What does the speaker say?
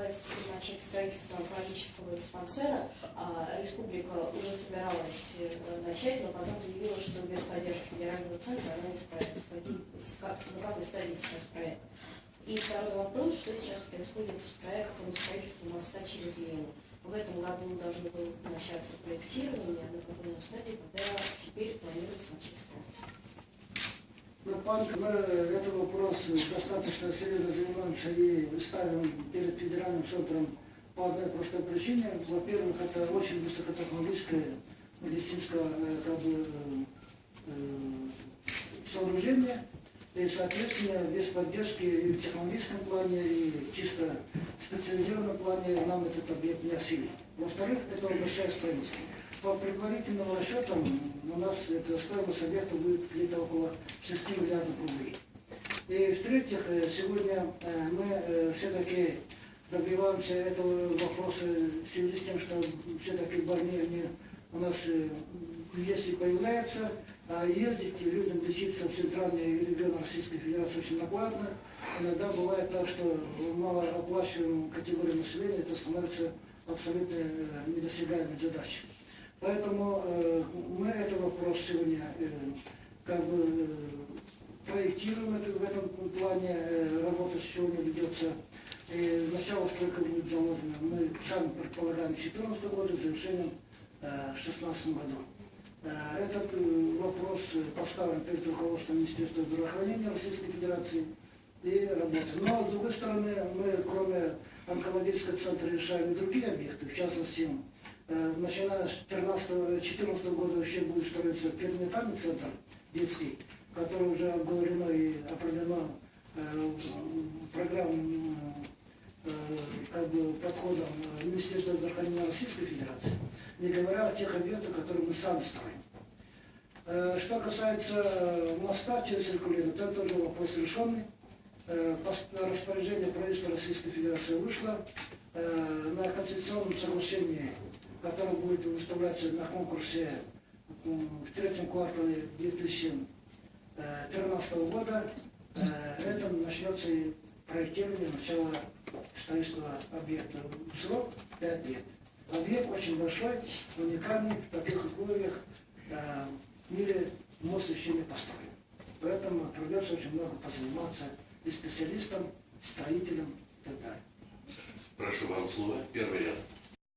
предлагается теперь начать строительство онкологического диспансера. Республика уже собиралась начать, но потом заявила, что без поддержки федерального центра она не справится. На какой стадии сейчас проект? И второй вопрос, что сейчас происходит с проектом строительства моста через Лену. В этом году должно было начаться проектирование, на какой стадии, когда теперь планируется начать строительство. Мы этот вопрос достаточно серьезно занимаемся и ставим перед федеральным центром по одной простой причине. Во-первых, это очень высокотехнологическое медицинское сооружение. И, соответственно, без поддержки и в технологическом плане, и чисто специализированном плане нам этот объект не осилит. Во-вторых, это большая стоимость. По предварительным расчетам у нас эта стоимость объекта будет где-то около 6 миллиардов рублей. И в-третьих, сегодня мы все-таки добиваемся этого вопроса в связи с тем, что все-таки больные они у нас если появляются, а ездить людям лечиться в центральные регионы Российской Федерации очень накладно. Иногда бывает так, что малооплачиваемым категориям населения это становится абсолютно недосягаемой задачей. Поэтому мы этот вопрос сегодня проектируем в этом плане, работа сегодня ведется. И начало стройки будет заложено, мы сами предполагаем, в 2014 году, завершением в 2016 году. Этот вопрос поставлен перед руководством Министерства здравоохранения Российской Федерации и работаем. Но, с другой стороны, мы, кроме онкологического центра, решаем и другие объекты. В частности, начиная с 2014 года вообще будет строиться перинатальный центр детский, который уже обговорено и определено программным подходом Министерства здравоохранения Российской Федерации, не говоря о тех объектах, которые мы сами строим. Что касается моста через реку Лену, это тоже вопрос решенный. Распоряжение правительства Российской Федерации вышло на конституционном соглашении, которое будет выставляться на конкурсе в третьем квартале 2013 года. Это начнется и проектирование начала строительства объекта. Срок 5 лет. Объект очень большой, уникальный, в таких условиях в мире мост еще не построен. Поэтому придется очень много позаниматься и специалистам, строителям и так далее. Прошу вам слово. Первый ряд.